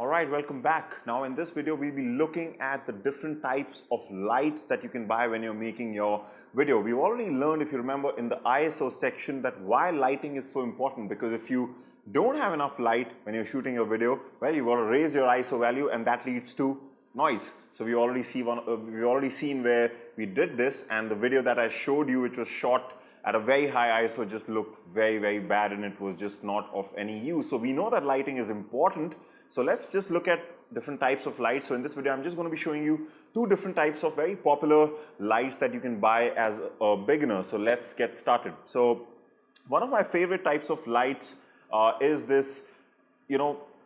Alright, welcome back. Now in this video we'll be looking at the different types of lights that you can buy when you're making your video. We've already learned, if you remember, in the ISO section that why lighting is so important, because if you don't have enough light when you're shooting your video, well, you've got to raise your ISO value and that leads to noise. So we've already seen where we did this, and the video that I showed you, which was shot at a very high ISO, just looked very bad and it was just not of any use. So we know that lighting is important. So let's just look at different types of lights. So in this video I'm just going to be showing you two different types of very popular lights that you can buy as a beginner. So let's get started. So one of my favorite types of lights is this,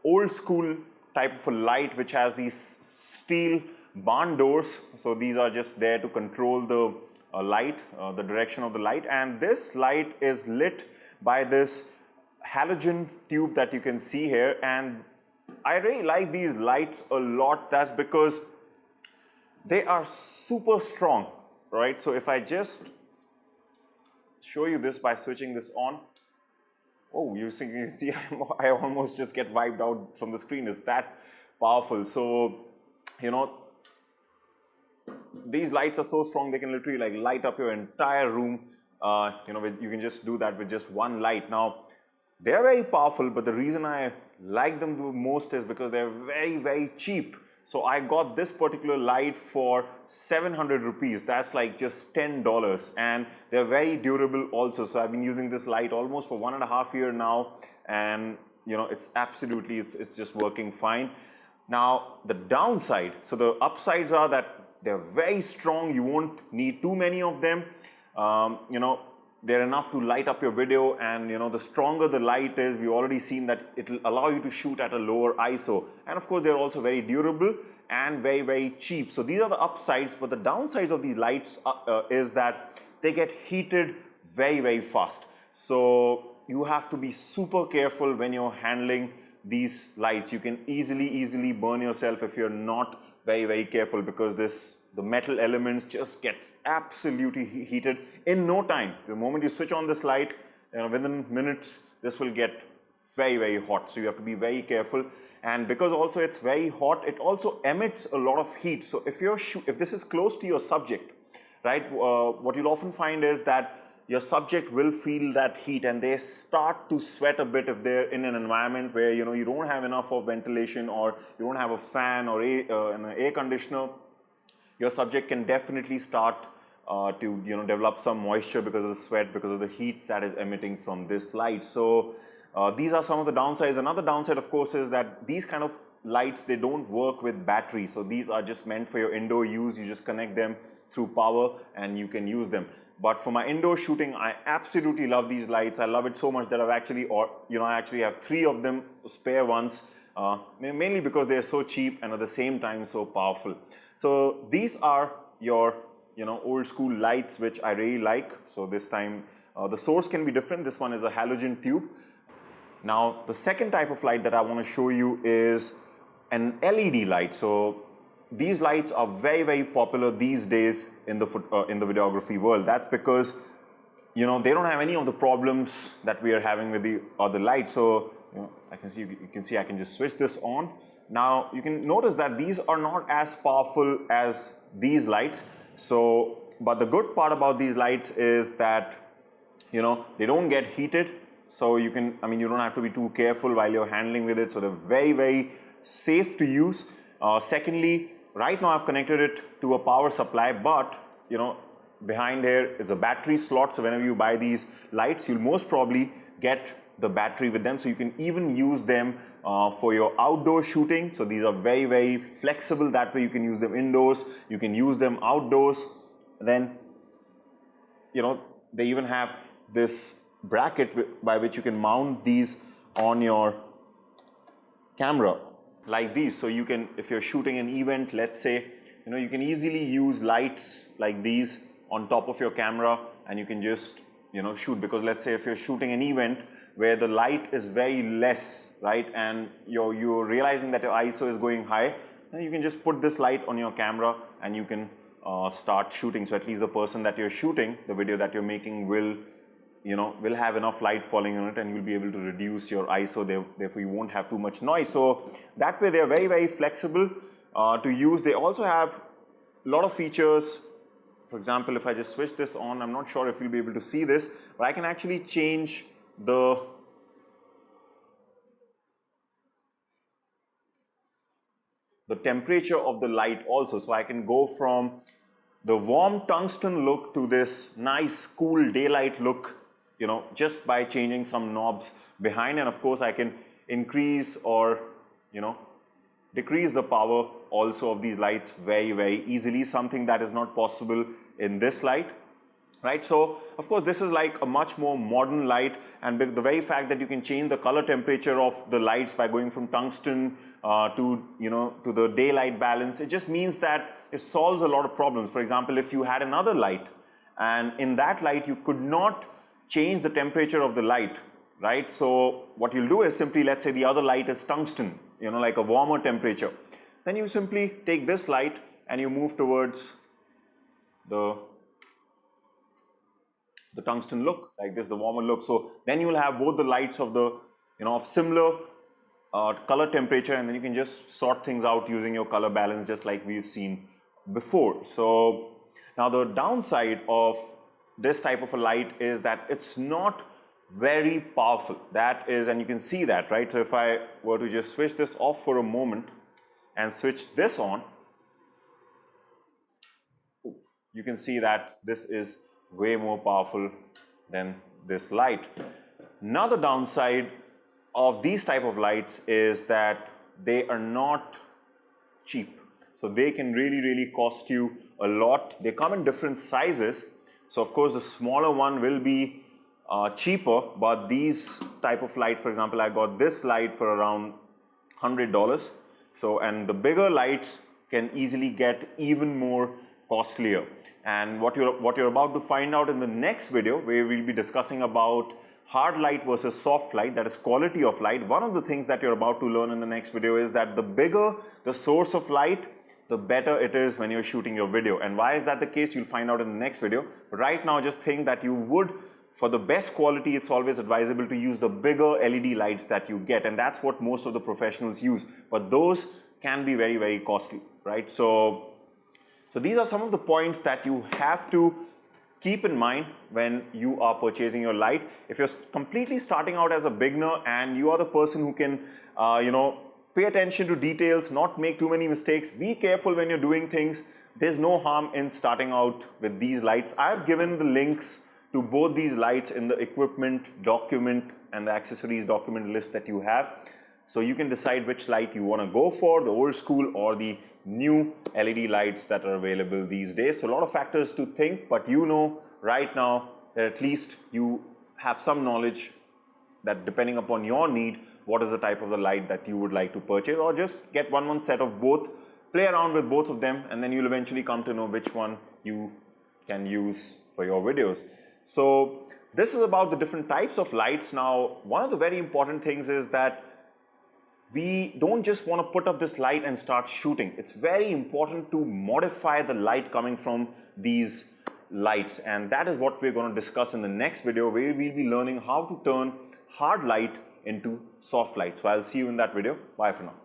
old school type of a light which has these steel barn doors. So these are just there to control the light, the direction of the light, and this light is lit by this halogen tube that you can see here. And I really like these lights a lot. That's because they are super strong, right? So if I just show you this by switching this on, oh, you see I almost just get wiped out from the screen. It's that powerful. So these lights are so strong they can literally like light up your entire room. You can just do that with just one light. Now they're very powerful, but the reason I like them the most is because they're very cheap. So I got this particular light for 700 rupees. That's like just $10, and they're very durable also. So I've been using this light almost for 1.5 years now, and it's absolutely, it's just working fine. Now the downside, so the upsides are that they're very strong. You won't need too many of them. They're enough to light up your video, and the stronger the light is, we've already seen that it'll allow you to shoot at a lower ISO. And of course, they're also very durable and very cheap. So these are the upsides, but the downsides of these lights is that they get heated very fast. So you have to be super careful when you're handling these lights. You can easily burn yourself if you're not very careful, because the metal elements just get absolutely heated in no time. The moment you switch on this light, within minutes, this will get very hot. So you have to be very careful. And because also it's very hot, it also emits a lot of heat. So if this is close to your subject, right, what you'll often find is that your subject will feel that heat and they start to sweat a bit if they're in an environment where you don't have enough of ventilation, or you don't have a fan or an air conditioner. Your subject can definitely start to develop some moisture because of the sweat, because of the heat that is emitting from this light. So these are some of the downsides. Another downside, of course, is that these kind of lights, they don't work with battery. So these are just meant for your indoor use. You just connect them through power and you can use them. But for my indoor shooting, I absolutely love these lights. I love it so much that I actually have 3 of them, spare ones, mainly because they're so cheap and at the same time so powerful. So these are your old school lights, which I really like. So this time the source can be different. This one is a halogen tube. Now the second type of light that I want to show you is an LED light. So these lights are very popular these days in the videography world. That's because they don't have any of the problems that we are having with the other lights. So you can see I can just switch this on. Now you can notice that these are not as powerful as these lights. So, but the good part about these lights is that they don't get heated. So you don't have to be too careful while you're handling with it. So they're very safe to use. Secondly, right now I've connected it to a power supply, but behind here is a battery slot. So whenever you buy these lights, you'll most probably get the battery with them. So you can even use them for your outdoor shooting. So these are very flexible. That way you can use them indoors, you can use them outdoors. Then they even have this bracket by which you can mount these on your camera like these. So you can, if you're shooting an event, let's say, you can easily use lights like these on top of your camera and you can just shoot. Because let's say if you're shooting an event where the light is very less, right, and you're realizing that your ISO is going high, then you can just put this light on your camera and you can start shooting. So at least the person that you're shooting, the video that you're making, will will have enough light falling on it, and you'll be able to reduce your ISO, therefore you won't have too much noise. So that way they're very, very flexible to use. They also have a lot of features. For example, if I just switch this on, I'm not sure if you'll be able to see this, but I can actually change the temperature of the light also. So I can go from the warm tungsten look to this nice cool daylight look, just by changing some knobs behind. And of course I can increase or decrease the power also of these lights very, very easily, something that is not possible in this light. Right, so of course this is like a much more modern light, and the very fact that you can change the color temperature of the lights by going from tungsten to the daylight balance, it just means that it solves a lot of problems. For example, if you had another light and in that light you could not change the temperature of the light, right? So what you'll do is simply, let's say the other light is tungsten, like a warmer temperature, then you simply take this light and you move towards the tungsten look, like this, the warmer look. So then you will have both the lights of the, of similar color temperature, and then you can just sort things out using your color balance, just like we've seen before. So now the downside of this type of a light is that it's not very powerful. That is, and you can see that, right? So if I were to just switch this off for a moment and switch this on, you can see that this is way more powerful than this light. Another downside of these type of lights is that they are not cheap. So they can really, really cost you a lot. They come in different sizes. So of course the smaller one will be cheaper, but these type of lights, for example, I got this light for around $100. So, and the bigger lights can easily get even more costlier. And what you're about to find out in the next video, where we'll be discussing about hard light versus soft light, that is quality of light. One of the things that you're about to learn in the next video is that the bigger the source of light, the better it is when you're shooting your video. And why is that the case? You'll find out in the next video. But right now, just think that you would, for the best quality, it's always advisable to use the bigger LED lights that you get. And that's what most of the professionals use. But those can be very, very costly, right? So these are some of the points that you have to keep in mind when you are purchasing your light. If you're completely starting out as a beginner and you are the person who can, pay attention to details, not make too many mistakes, be careful when you're doing things. There's no harm in starting out with these lights. I've given the links to both these lights in the equipment document and the accessories document list that you have. So you can decide which light you want to go for, the old school or the new LED lights that are available these days. So a lot of factors to think, but right now that at least you have some knowledge that depending upon your need, what is the type of the light that you would like to purchase, or just get one set of both, play around with both of them, and then you'll eventually come to know which one you can use for your videos. So this is about the different types of lights. Now, one of the very important things is that we don't just want to put up this light and start shooting. It's very important to modify the light coming from these lights, and that is what we're going to discuss in the next video, where we'll be learning how to turn hard light into soft light. So I'll see you in that video. Bye for now.